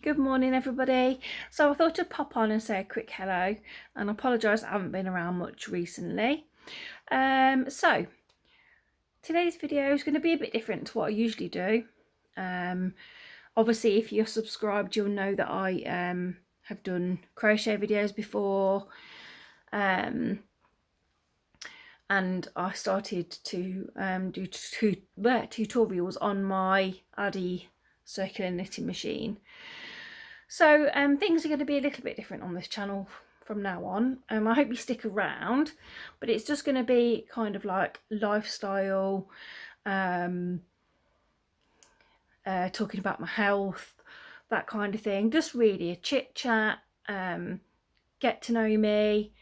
Good morning, everybody. So I thought I'd pop on and say a quick hello and apologise I haven't been around much recently. So today's video is going to be a bit different to what I usually do. Obviously, if you're subscribed, you'll know that I have done crochet videos before. And I started to do tutorials on my Addi circular knitting machine. So things are going to be a little bit different on this channel from now on. I hope you stick around, but it's just going to be kind of like lifestyle, talking about my health, that kind of thing. Just really a chit chat, get to know me,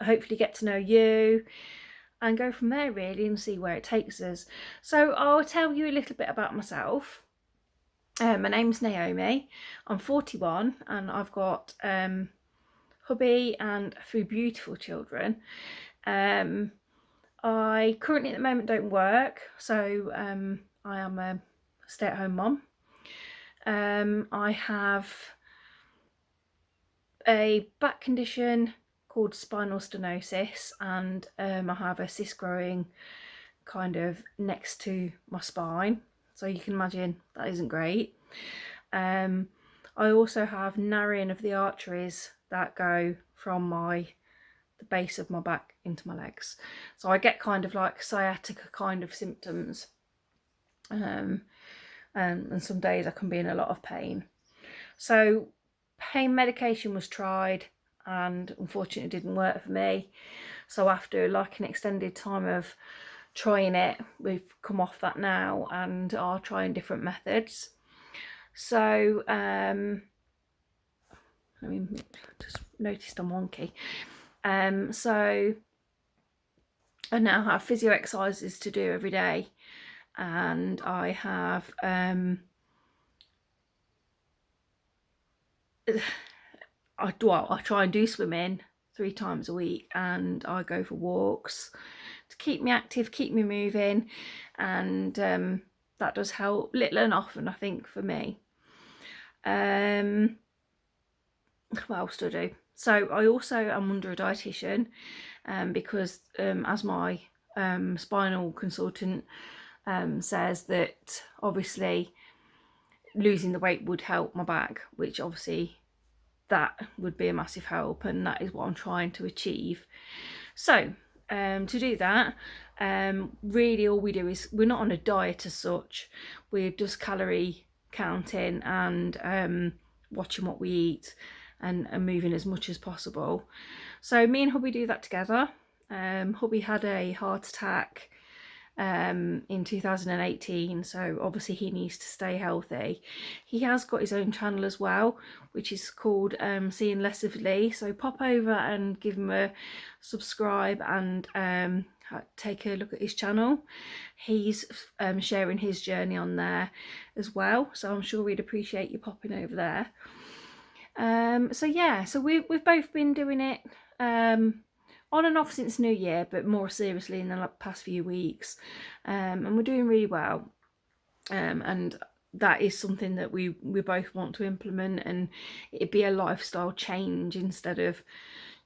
hopefully get to know you, and go from there really and see where it takes us. So I'll tell you a little bit about myself. My name's Naomi. I'm 41 and I've got hubby and 3 beautiful children. I currently at the moment don't work, so I am a stay-at-home mum. I have a back condition called spinal stenosis, and I have a cyst growing kind of next to my spine, so you can imagine that isn't great. I also have narrowing of the arteries that go from the base of my back into my legs, so I get kind of like sciatica kind of symptoms, and some days I can be in a lot of pain. So pain medication was tried and unfortunately didn't work for me, so after like an extended time of trying it, we've come off that now and are trying different methods. So I mean, just noticed I'm wonky. So I now have physio exercises to do every day, and I have I try and do swimming 3 times a week, and I go for walks to keep me active, keep me moving, and that does help little and often, I think, for me. What else do I do? So I also am under a dietitian, because as my spinal consultant says that obviously losing the weight would help my back, which obviously that would be a massive help, and that is what I'm trying to achieve. So to do that, really all we do is, we're not on a diet as such, we're just calorie counting and watching what we eat and moving as much as possible. So me and hubby do that together. Hubby had a heart attack in 2018, so obviously he needs to stay healthy. He has got his own channel as well, which is called Seeing Less of Lee, so pop over and give him a subscribe and take a look at his channel. He's sharing his journey on there as well, so I'm sure we'd appreciate you popping over there. So yeah, so we've both been doing it on and off since New Year, but more seriously in the past few weeks, and we're doing really well, and that is something that we both want to implement, and it'd be a lifestyle change instead of,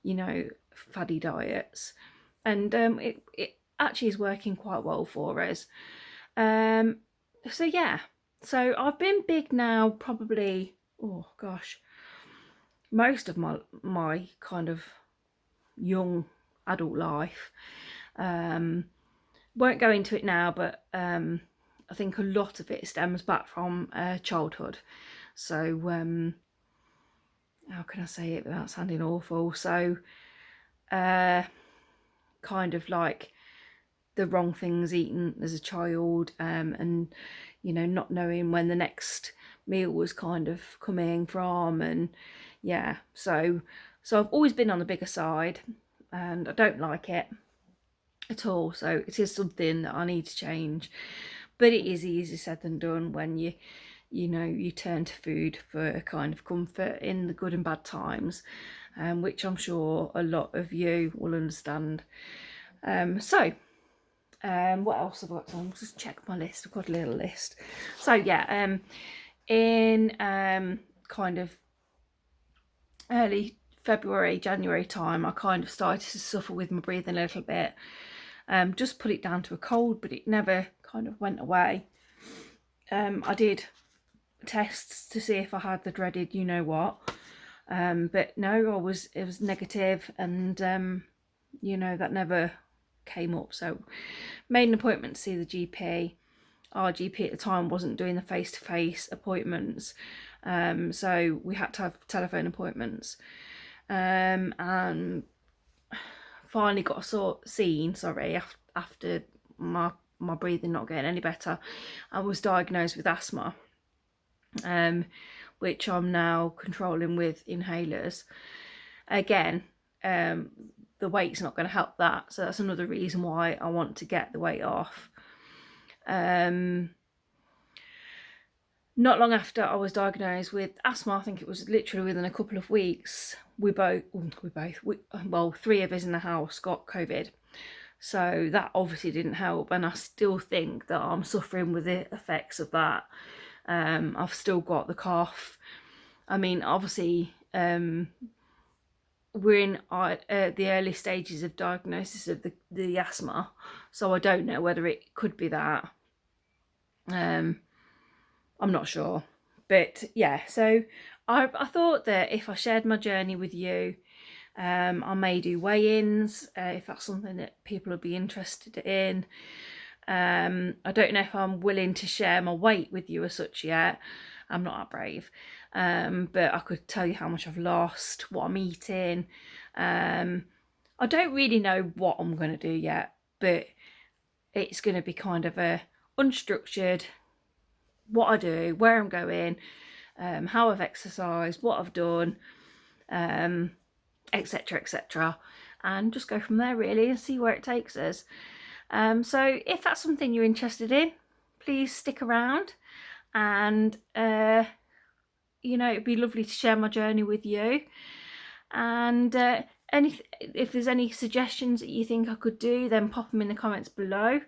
you know, faddy diets, and it actually is working quite well for us. So yeah, so I've been big now probably, oh gosh, most of my kind of young adult life. Won't go into it now, but I think a lot of it stems back from childhood. So how can I say it without sounding awful? So kind of like the wrong things eaten as a child, and you know, not knowing when the next meal was kind of coming from, and yeah, so I've always been on the bigger side, and I don't like it at all. So it is something that I need to change, but it is easier said than done when you know, you turn to food for kind of comfort in the good and bad times, which I'm sure a lot of you will understand. What else have I got? I'll just check my list. I've got a little list. So yeah, in kind of early February, January time, I kind of started to suffer with my breathing a little bit. Just put it down to a cold, but it never kind of went away. I did tests to see if I had the dreaded you know what, but no, it was negative, and you know, that never came up. So made an appointment to see the GP. Our GP at the time wasn't doing the face-to-face appointments, so we had to have telephone appointments, and finally got seen after my breathing not getting any better. I was diagnosed with asthma, which I'm now controlling with inhalers. Again, the weight's not going to help that, so that's another reason why I want to get the weight off. Not long after I was diagnosed with asthma, I think it was literally within a couple of weeks, three of us in the house got COVID. So that obviously didn't help, and I still think that I'm suffering with the effects of that. I've still got the cough. I mean, obviously, we're in the early stages of diagnosis of the asthma, so I don't know whether it could be that. I'm not sure, but yeah, so I thought that if I shared my journey with you, I may do weigh-ins if that's something that people would be interested in. I don't know if I'm willing to share my weight with you as such yet. I'm not that brave, but I could tell you how much I've lost, what I'm eating. I don't really know what I'm going to do yet, but it's going to be kind of a unstructured, what I do, where I'm going, how I've exercised, what I've done, etc, etc, and just go from there really and see where it takes us. So if that's something you're interested in, please stick around, and you know, it'd be lovely to share my journey with you. And if there's any suggestions that you think I could do, then pop them in the comments below.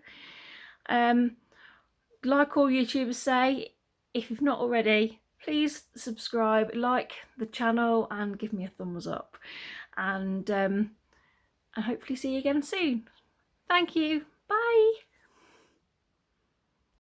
Like all YouTubers say, if you've not already, please subscribe, like the channel, and give me a thumbs up. And I hopefully see you again soon. Thank you. Bye.